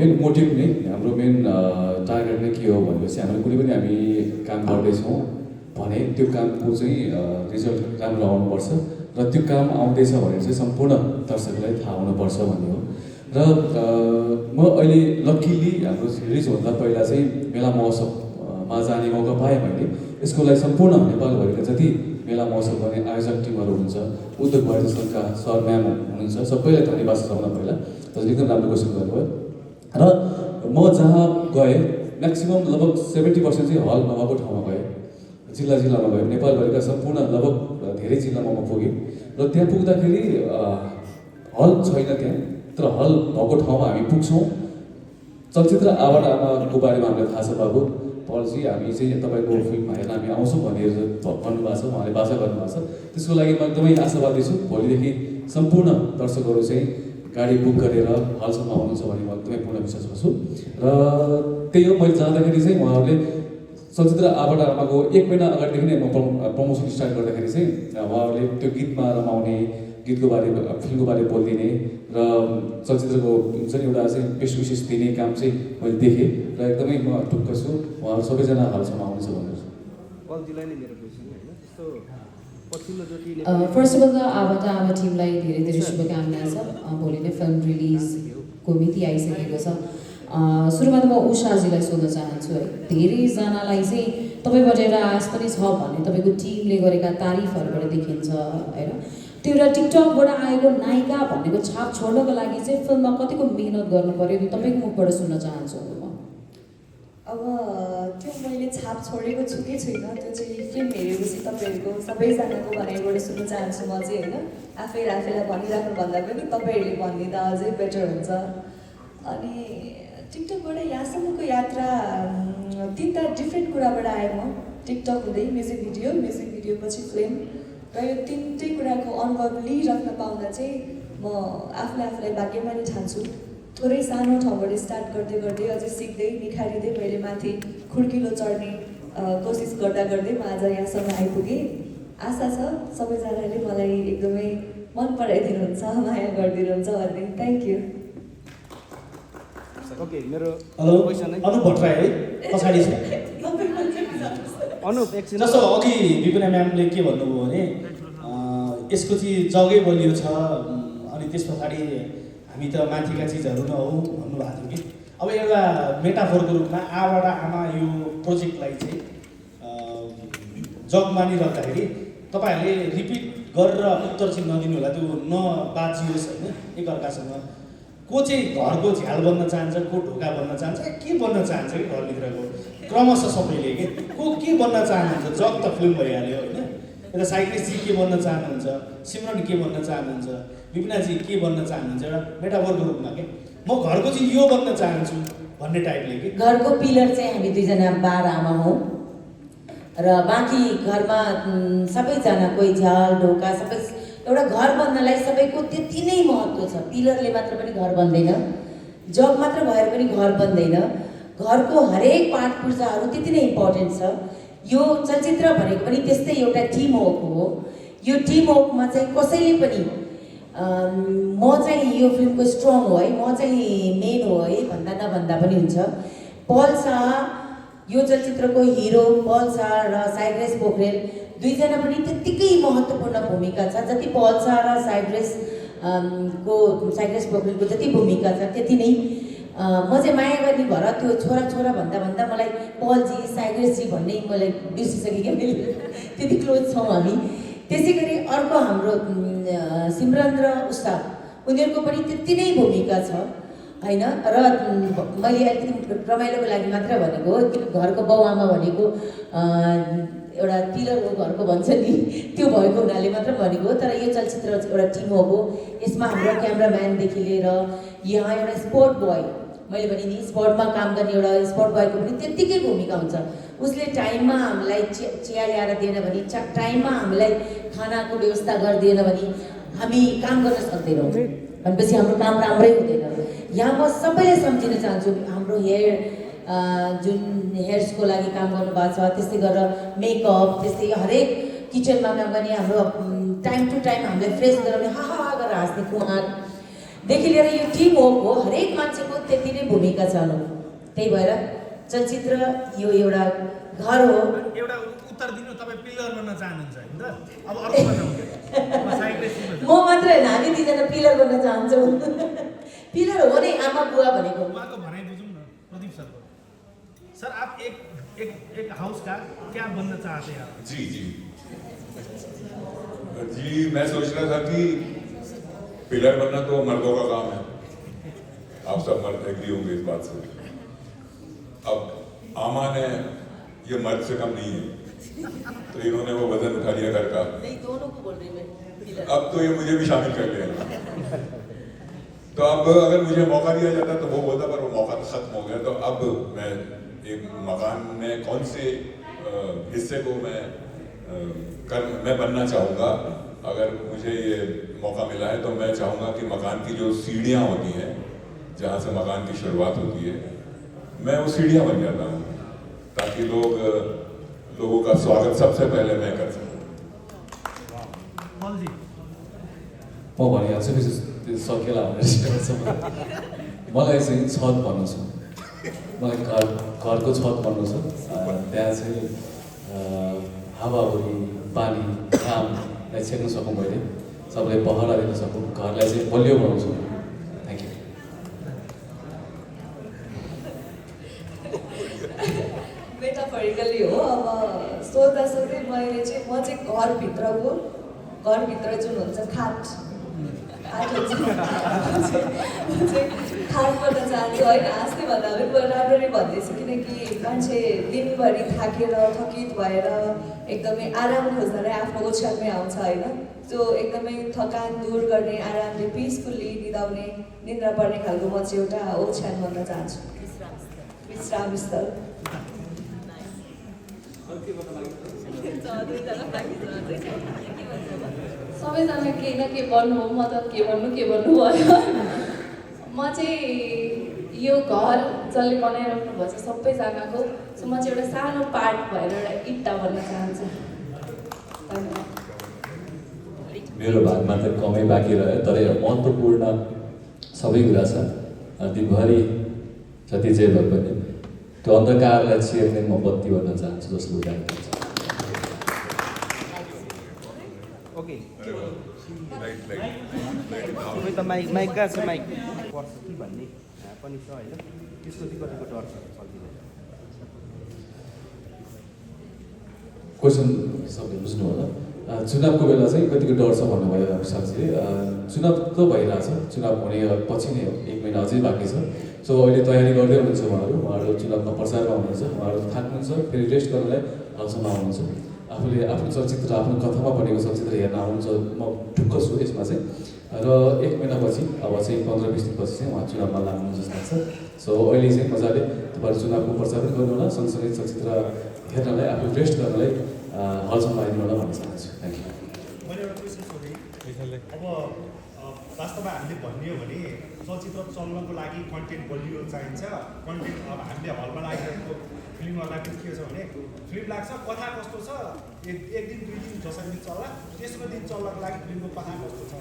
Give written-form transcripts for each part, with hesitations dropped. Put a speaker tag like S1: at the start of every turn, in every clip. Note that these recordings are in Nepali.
S1: मेन मोटिभ नै हाम्रो मेन टार्गेट नै के हो भनेपछि हामीले कुनै पनि हामी काम गर्दैछौँ भने त्यो कामको चाहिँ रिजल्ट राम्रो आउनुपर्छ र त्यो काम आउँदैछ भने चाहिँ सम्पूर्ण दर्शकलाई थाहा हुनुपर्छ भन्ने हो। र म अहिले लक्किली हाम्रो रिलिजभन्दा पहिला चाहिँ मेला महोत्सवमा जाने मौका पाएँ मैले। यसको लागि सम्पूर्ण नेपालभरिका जति मेला महोत्सव गर्ने आयोजक टिमहरू हुनुहुन्छ, उद्योग वाणिज्य सङ्घका सर म्याम हुनुहुन्छ, सबैलाई धन्यवाद छ सबभन्दा पहिला। हजुर एकदम राम्रो क्वेसन गर्नुभयो। र म जहाँ गएँ म्याक्सिमम् लगभग 70% चाहिँ हल नभएको ठाउँमा गएँ, जिल्लामा गएँ, नेपालभरिका सम्पूर्ण लगभग धेरै जिल्लामा म पुगेँ। र त्यहाँ पुग्दाखेरि हल छैन त्यहाँ, तर हल भएको ठाउँमा हामी पुग्छौँ। चलचित्र आबाट आमाको बारेमा हामीलाई थाहा छ बाबु पलजी, हामी चाहिँ तपाईँको फिल्म हेर्न हामी आउँछौँ भनेर भन्नुभएको छ, उहाँले बाचा गर्नुभएको छ। त्यसको लागि म एकदमै आशावादी छु। भोलिदेखि सम्पूर्ण दर्शकहरू चाहिँ गाडी बुक गरेर हलसम्म आउनुहुन्छ भन्ने म एकदमै पूर्ण विश्वास गर्छु। र त्यही हो, मैले जाँदाखेरि चाहिँ उहाँहरूले चलचित्र आबाट आमाको 1 महिना अगाडिदेखि नै म प्रमोसन स्टार्ट गर्दाखेरि चाहिँ उहाँहरूले त्यो गीतमा रमाउने, गीतको बारे फिल्मको बारे बोलिदिने र चलचित्रको हुन्छ नि एउटा चाहिँ बेस्ट विशेष दिने काम चाहिँ मैले देखेँ र एकदमै म ढुक्क छु। उहाँहरू सबैजना हालसम्म आउनुहुन्छ भनेर।
S2: फर्स्ट अफ अल त आबाट आमा टिमलाई धेरै धेरै शुभकामना छ। भोलि नै फिल्म रिलिजको मिति आइसकेको छ। सुरुमा त म उषाजीलाई सोध्न चाहन्छु है, धेरैजनालाई चाहिँ तपाईँबाट एउटा आश पनि छ भन्ने तपाईँको टिमले गरेका तारिफहरूबाट देखिन्छ होइन। त्यो एउटा टिकटकबाट आएको नायिका भन्नेको छाप छोड्नको लागि चाहिँ फिल्ममा कतिको मेहनत गर्नु पर्यो त्यो तपाईँको मुखबाट सुन्न चाहन्छु म।
S3: अब त्यो मैले छाप छोडेको छु कि छुइनँ त्यो चाहिँ फिल्म हेरेपछि तपाईँहरूको सबैजनाको भनाइबाट सुन्न चाहन्छु म चाहिँ होइन। आफैलाई भनिराख्नुभन्दा पनि तपाईँहरूले भनिदिँदा अझै बेटर हुन्छ। अनि टिकटकबाट यहाँसम्मको यात्रा 3टा डिफ्रेन्ट कुराबाट आएँ म। टिकटक हुँदै म्युजिक भिडियो पछि फिल्म, र यो 3टै कुराको अनुभव लिइराख्न पाउँदा चाहिँ म आफूलाई भाग्यमानी ठान्छु। थोरै सानो ठाउँबाट स्टार्ट गर्दै अझै सिक्दै निखारिँदै मैले माथि खुड्किलो चढ्ने कोसिस गर्दै म आज यहाँसम्म आइपुगेँ। आशा छ सबैजनाले मलाई एकदमै मन पराइदिनुहुन्छ, माया गरिदिनुहुन्छ भन्ने। Thank you.
S4: ओके, मेरो
S5: हेलो
S4: क्वेसन है
S5: अनुप भट्टराई है पछाडि छ।
S4: अनुप एकछिन।
S5: जस्तो अघि विपिना म्यामले के भन्नुभयो भने यसको चाहिँ जगै बलियो छ, अनि त्यस पछाडि हामी त माथिका चिजहरू न हौ भन्नुभएको थियो कि। अब एउटा मेटाफोरको रूपमा आबाट आमा यो प्रोजेक्टलाई चाहिँ जग मानिराख्दाखेरि तपाईँहरूले रिपिट गरेर उत्तर चाहिँ नदिनु होला, त्यो नबाजियोस् होइन एकअर्कासँग। को चाहिँ घरको झ्याल बन्न चाहन्छ, को ढोका बन्न चाहन्छ, के बन्न चाहन्छ कि घरभित्रको क्रमशः सबैले को के बन्न चाहनुहुन्छ। जग त फिल्म भइहाल्यो होइन। यता साइक्लिस्टजी के बन्न चाहनुहुन्छ, सिमरन के बन्न चाहनुहुन्छ, विपिनाजी के बन्न चाहनुहुन्छ, एउटा मेटाफोरको रूपमा के म घरको चाहिँ यो बन्न चाहन्छु भन्ने टाइपले कि।
S6: घरको पिलर चाहिँ हामी दुईजना बार आमा हौँ र बाँकी घरमा सबैजना कोही झ्याल ढोका सबै। एउटा घर बन्नलाई सबैको त्यति नै महत्त्व छ। पिलरले मात्र पनि घर बन्दैन, जग मात्र भएर पनि घर बन्दैन। घरको हरेक पाठ पूजाहरू त्यति नै इम्पोर्टेन्ट छ। यो चलचित्र भनेको पनि त्यस्तै एउटा टिम वर्क हो। यो टिम वर्कमा चाहिँ कसैले पनि म चाहिँ यो फिल्मको स्ट्रङ हो है, म चाहिँ मेन हो है नभन्दा पनि हुन्छ। पल शाह यो चलचित्रको हिरो, पल शाह र साइग्रेस पोखरेल दुईजना पनि त्यत्तिकै महत्त्वपूर्ण भूमिका छ। जति पल शाह र साइग्रेस पोखरेलको जति भूमिका छ त्यति नै म चाहिँ माया गर्ने भएर त्यो छोरा भन्दा मलाई पलजी साइग्रेसजी भन्ने मलाई बिर्सिसकेँ क्या मैले। त्यति क्लोज छौँ हामी। त्यसै गरी अर्को हाम्रो सिमरन र उषा, उनीहरूको पनि त्यति नै भूमिका छ होइन। र मैले अलिकति रमाइलोको लागि मात्र भनेको, घरको बाउआमा भनेको एउटा पिलर हो घरको भन्छ नि, त्यो भएको हुनाले मात्र भनेको। तर यो चलचित्र एउटा टिम हो। यसमा हाम्रो क्यामराम्यानदेखि लिएर यहाँ एउटा स्पोर्ट बोय, मैले भने नि स्पोर्टमा काम गर्ने एउटा स्पोर्ट बोयको पनि त्यत्तिकै भूमिका हुन्छ। उसले टाइममा हामीलाई चिया ल्याएर दिएन भने, टाइममा हामीलाई खानाको व्यवस्था गरिदिएन भने हामी काम गर्न सक्दैनौँ। भनेपछि हाम्रो काम राम्रै हुँदैन। यहाँ म सबैलाई सम्झिन चाहन्छु। हाम्रो जुन हेयर्सको लागि काम गर्नुभएको छ, त्यस्तै गरेर मेकअप, त्यस्तै हरेक किचनमा काम गर्ने हाम्रो टाइम टु टाइम हामीलाई फ्रेस गराउने, हा गरेर हाँस्ने कुमार, देखि लिएर यो टिम वर्क हो, हरेक मान्छेको त्यति नै भूमिका छ। त्यही भएर चलचित्र यो एउटा घर हो।
S5: एउटा उत्तर दिनु, तपाईँ पिलर बन्न चाहनुहुन्छ होइन त? अब अर्को बताउँ के? म साइक्रेटिस्ट
S6: म मात्र होइन, हामी दुईजना पिलर बन्न चाहन्छौँ। पिलर हो नै आमा बुवा भनेको।
S5: उहाँको भनाइ बुझौँ न प्रदीप सरको। सर आप एक हाउस का क्या बनना चाहते हैं आप?
S4: जी जी जी, मैं सोच रहा था कि पिलर बनना तो मर्दों का काम है, आप सब मर्द एग्री होंगे इस बात से। अब आमा ने, ये मर्द से कम नहीं है, तो इन्होंने वो वजन उठा लिया घर का।
S6: नहीं, दोनों को बोल रही मैं पिलर।
S4: अब तो ये मुझे भी शामिल कर लिया। तो अब अगर मुझे मौका दिया जाता तो वो बोलता, पर वो मौका तो खत्म हो गया। तो अब मैं एक मकान में कौन से हिस्से को मैं बनना चाहूँगा। अगर मुझे ये मौका मिला है तो मैं चाहूँगा कि मकान की जो सीढ़ियाँ होती हैं, जहाँ से मकान की शुरुआत होती है, मैं वो सीढ़ियाँ बन जाता हूँ, ताकि लोगों का स्वागत सबसे पहले मैं कर सकूँ।
S1: म भनिहाल्छु कि सकेला भनेर। मलाई चाहिँ छत भन्नु छ, मलाई घरको छत भन्नु छ। त्यहाँ चाहिँ हावाहुरी, पानी, घामलाई छेक्न सकौँ, मैले सबैलाई पहरा दिन सकौँ, घरलाई चाहिँ बलियो बनाउँछु। Thank you.
S3: मेटाफोरिकली हो। अब सोच्दा सोच्दै मैले चाहिँ म चाहिँ घरभित्र जुन हुन्छ खाट हुन्छ, म चाहिँ खाट गर्न चाहन्छु होइन। हाँस्दै भन्दा पनि म राम्ररी भन्दैछु, किनकि मान्छे दिनभरि थाकेर थकित भएर एकदमै आराम खोज्दा नै आफ्नो ओछ्यानमै आउँछ होइन। त्यो एकदमै थकान दूर गर्ने, आरामले पिसफुल्ली निदाउने, निद्रा पर्ने खालको म चाहिँ एउटा ओछ्यान भन्न चाहन्छु, विश्राम स्थल।
S7: सबैजना केही न केही भन्नु हो, म त के भन्नु भयो। म चाहिँ यो घर जसले बनाइराख्नु भएको छ सबैजनाको, सो म चाहिँ एउटा सानो पार्ट भएर एउटा इट्टा भन्न चाहन्छु।
S1: मेरो भागमा त कमै बाँकी रह्यो, तर महत्त्वपूर्ण सबै कुरा छ। दिनभरि जति जे भए पनि त्यो अन्धकारलाई चिर्ने म बत्ती भन्न चाहन्छु, जसले उदाहरण दिन्छ।
S8: ओके,
S4: लाइट
S8: त माइक कहाँ छ? माइक पर्छ कि भन्ने पनि छ होइन, त्यसको चाहिँ कतिको डर छ सजिलो?
S1: क्वेसन सबले बुझ्नु होला। चुनावको बेला चाहिँ कतिको डर छ भन्नुभयो साथीले। चुनाव त भइरहेछ, चुनाव हुने पछि नै हो, 1 महिना अझै बाँकी छ। सो अहिले तयारी गर्दै हुनुहुन्छ उहाँहरू चुनावमा प्रचारमा हुनुहुन्छ, उहाँहरू थाक्नुहुन्छ, फेरि रेस्ट गर्नलाई हलसम्म आउनुहुन्छ। आफूले आफ्नो चलचित्र, आफ्नो कथामा बनेको चलचित्र हेर्न आउनुहुन्छ, म ढुक्क छु यसमा चाहिँ। र 1 महिनापछि, अब चाहिँ 15-20 दिनपछि चाहिँ उहाँ चुनावमा लाग्नु जस्तो लाग्छ। सो अहिले चाहिँ मजाले तपाईँहरू चुनावको प्रचार पनि गर्नु होला, सँगसँगै चलचित्र हेर्नलाई, आफू रेस्ट गर्नलाई हलसम्म आइदिनु होला भन्न चाहन्छु। Thank you.
S5: मैले एउटा क्वेसन सोधेँ। अब वास्तवमा हामीले भन्ने हो भने चलचित्र चल्नको लागि कन्टेन्ट बलियो चाहिन्छ। कन्टेन्ट अब हामीले हलमा लागिरहेको फिल्महरूलाई पनि के छ भने, फिल्म लाग्छ, कथा कस्तो छ, एक दिन 2 दिन जसरी पनि चल्ला, तेस्रो दिन चल्नको लागि फिल्मको कथा कस्तो छ,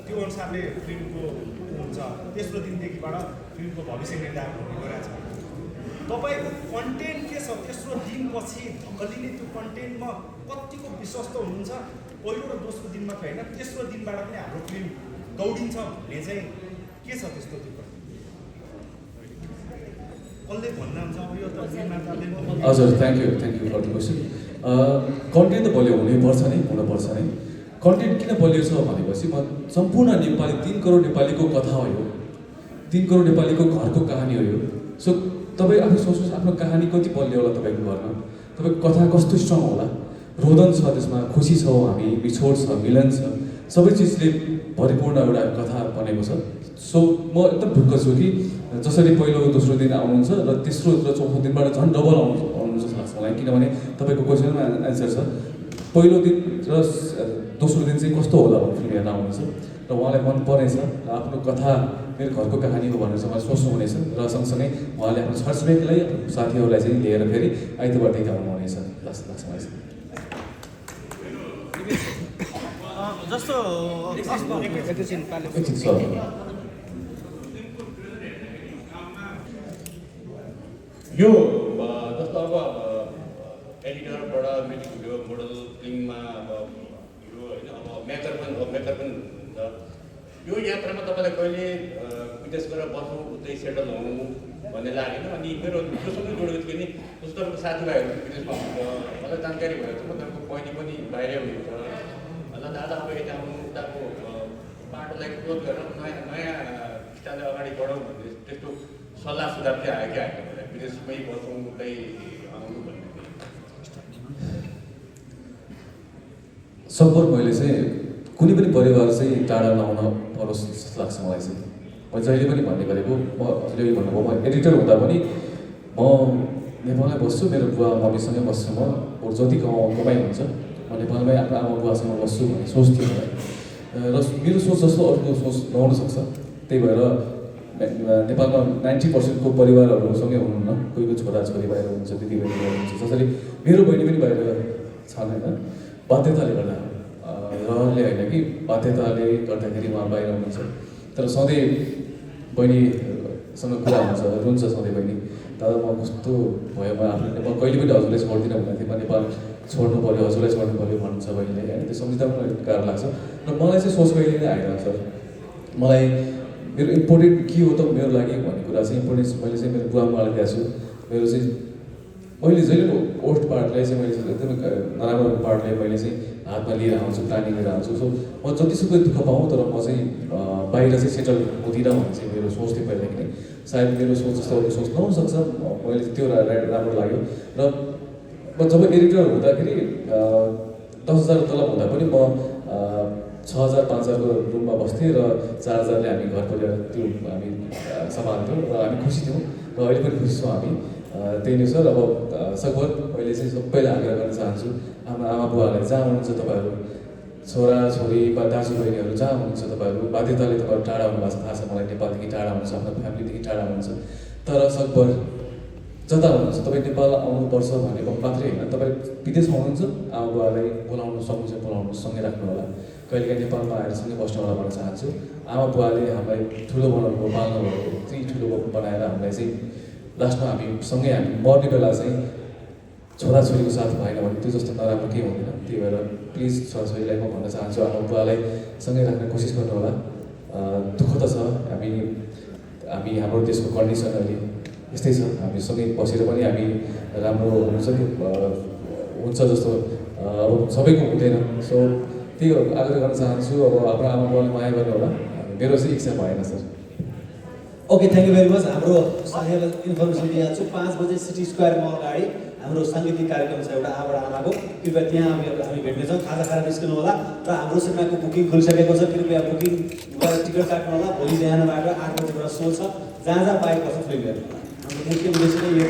S5: त्यो अनुसारले फिल्मको हुन्छ। तेस्रो दिनदेखिबाट फिल्मको भविष्य निर्धारण हुने गरेको छ। तपाईँको कन्टेन्ट के छ, तेस्रो दिनपछि ढकलिने त्यो कन्टेन्टमा कतिको विश्वस्त हुनुहुन्छ? पहिलो र दोस्रो दिनमा त होइन, तेस्रो दिनबाट पनि हाम्रो फिल्म दौडिन्छ भन्ने चाहिँ के छ त्यस्तो? त्यो कसले भन्नुहुन्छ? अब यो त निर्माताले
S1: हजुर, thank you for the question. Content त बलियो हुनुपर्छ नै। कन्टेन्ट किन बलियो छ भनेपछि, म सम्पूर्ण नेपाली 3 करोड नेपालीको कथा हो यो, 3 करोड नेपालीको घरको कहानी हो यो। सो तपाईँ आफू सोच्नुहोस्, आफ्नो कहानी कति बलियो होला तपाईँको घरमा, तपाईँको कथा कस्तो स्ट्रङ होला, रोदन छ त्यसमा, खुसी छौँ हामी, बिछोड छ, मिलन छ, सबै चिजले भरिपूर्ण एउटा कथा बनेको छ। सो म एकदम ढुक्क छु कि जसरी पहिलो दोस्रो दिन आउनुहुन्छ र तेस्रो र चौथो दिनबाट झन् डबल आउनुहुन्छ जस्तो लाग्छ मलाई। किनभने तपाईँको क्वेसनमा एन्सर छ, पहिलो दिन र दोस्रो दिन चाहिँ कस्तो होला भन्ने फिल्म हेर्न आउनुहुन्छ र उहाँलाई मन परेछ, र आफ्नो कथा मेरो घरको कहानी हो भनेर चाहिँ उहाँले सोच्नुहुनेछ, र सँगसँगै उहाँले आफ्नो छरछिमेकीलाई, साथीहरूलाई चाहिँ लिएर फेरि आइतबारदेखि आउनुहुनेछ जस्तो लाग्छ मलाई।
S8: जस्तो एकैछिन
S1: एकछिन सर।
S9: यो जस्तो अब एडिटरबाट म्युजिक भिडियो मोडल फिल्ममा अब हिरो होइन अब मेकर पनि हुन्छ यो यात्रामा तपाईँलाई कहिले विदेश गएर बस्नु उतै सेटल हुनु भन्ने लागेन अनि मेरो त्योसँग जोडेको थियो नि जस्तो तपाईँको साथीभाइहरू विदेशमा हुनुहुन्छ मलाई जानकारी भएको छ म तपाईँको बहिनी पनि बाहिरै हुनुहुन्छ अन्त दादा अब यता आउनु उताको बाटोलाई क्लोज गरेर नयाँ स्टाइलले अगाडि बढाउँ भन्ने त्यस्तो सल्लाह सुझाव चाहिँ आयो क्या हामीलाई विदेशमै बसौँ उतै आउनु भन्ने
S1: सकभर मैले चाहिँ कुनै पनि परिवार चाहिँ टाढा नहुन परोस् जस्तो लाग्छ मलाई चाहिँ म जहिले पनि भन्ने गरेको म अहिले भन्नुभयो म एडिटर हुँदा पनि म नेपालमै बस्छु मेरो बुवा मम्मीसँगै बस्छु म जति कमाइ हुन्छ म नेपालमै आफ्नो आमा बुवासँग बस्छु भन्ने सोच थियो मलाई र मेरो सोच जस्तो अरूको सोच नहुन सक्छ त्यही भएर नेपालमा 90% को परिवारहरूसँगै हुनुहुन्न कोहीको छोराछोरी बाहिर हुन्छ दिदीबहिनी बाहिर हुन्छ जसरी मेरो बहिनी पनि बाहिर छन् होइन बाध्यताले गर्दा रहरले होइन कि बाध्यताले गर्दाखेरि उहाँ बाहिर हुनुहुन्छ तर सधैँ बहिनीसँग कुरा हुन्छ रुन्छ सधैँ बहिनी दादा म कस्तो भयो म आफ्नो नेपाल कहिले पनि हजुरलाई छोड्दिनँ भनेको थिएँ म नेपाल छोड्नु पऱ्यो हजुरलाई छोड्नु पऱ्यो भन्नुहुन्छ बहिनीले होइन त्यो सम्झिँदा पनि अलिक गाह्रो लाग्छ र मलाई चाहिँ सोच कहिले नै आइरहेको छ मलाई मेरो इम्पोर्टेन्ट के हो त मेरो लागि भन्ने कुरा चाहिँ इम्पोर्टेन्स मैले चाहिँ मेरो बुवामा दिएको छु मेरो चाहिँ मैले जहिले ओल्ड पार्टलाई चाहिँ मैले चाहिँ एकदमै नराम्रो पार्टलाई मैले चाहिँ हातमा लिएर आउँछु प्लानिङ लिएर आउँछु सो म जतिसुकै दुःख पाऊँ तर म चाहिँ बाहिर चाहिँ सेटल हुँदिनँ भन्ने चाहिँ मेरो सोच थियो पहिलादेखि नै सायद मेरो सोच जस्तो अरू सोच नहुनसक्छ मैले त्यो राम्रो लाग्यो र म जब एडिटर हुँदाखेरि 10,000 तलब हुँदा पनि म 6,000 5,000को रुममा बस्थेँ र 4,000ले हामी घर परिवार त्यो हामी सम्हाल्थ्यौँ र हामी खुसी थियौँ र अहिले पनि खुसी छौँ हामी त्यही नै सर अब सकभर मैले चाहिँ सबैलाई आग्रह गर्न चाहन्छु आफ्नो आमा बुवालाई जहाँ हुनुहुन्छ तपाईँहरू छोरा छोरी वा दाजुबहिनीहरू जहाँ हुनुहुन्छ तपाईँहरू बाध्यताले तपाईँहरू टाढा हुनुभएको छ थाहा छ मलाई नेपालदेखि टाढा हुनुहुन्छ आफ्नो फ्यामिलीदेखि टाढा हुनुहुन्छ तर सकभर जता हुनुहुन्छ तपाईँ नेपाल आउनुपर्छ भनेको मात्रै होइन तपाईँ विदेशमा हुनुहुन्छ आमा बुवालाई बोलाउनु सक्नुहुन्छ बोलाउनु सँगै राख्नु होला कहिलेकाहीँ नेपालमा आएर सँगै बस्नु होला भन्न चाहन्छु आमा बुवाले हामीलाई ठुलो बनाउनु भयो पाल्नु भयो यति ठुलो बनाएर हामीलाई चाहिँ लास्टमा हामी सँगै हामी मर्ने बेला चाहिँ छोराछोरीको साथ भएन भने त्यो जस्तो नराम्रो केही हुँदैन त्यही भएर प्लिज छोराछोरीलाई म भन्न चाहन्छु आमा बुवालाई सँगै राख्ने कोसिस गर्नु होला दुःख त छ हामी हाम्रो देशको कन्डिसन अहिले यस्तै छ हामी सँगै बसेर पनि हामी राम्रो हुन्छ नि हुन्छ जस्तो अब सबैको हुँदैन सो त्यही आग्रह गर्न चाहन्छु अब आफ्नो आमा बाउले माया गर्नु होला मेरो चाहिँ इच्छा भएन sir
S5: okay thank you very much हाम्रो साथीहरूलाई इन्फर्मेसन दिइहाल्छु छु 5 बजे सिटी स्क्वायर मल अगाडि हाम्रो साङ्गीतिक कार्यक्रम छ एउटा आबाट आमाको कृपया त्यहाँ हामी भेट्नेछौँ खाजा खाएर निस्कनु होला र हाम्रो सिनेमाको बुकिङ खोलिसकेको छ कृपया बुकिङ गरेर टिकट काट्नु होला भोलि बिहानबाट 8 बजेबाट सो छ जहाँ जहाँ पाएको छ फिल्म हेर्नु होला हाम्रो मुख्य उद्देश्य नै यो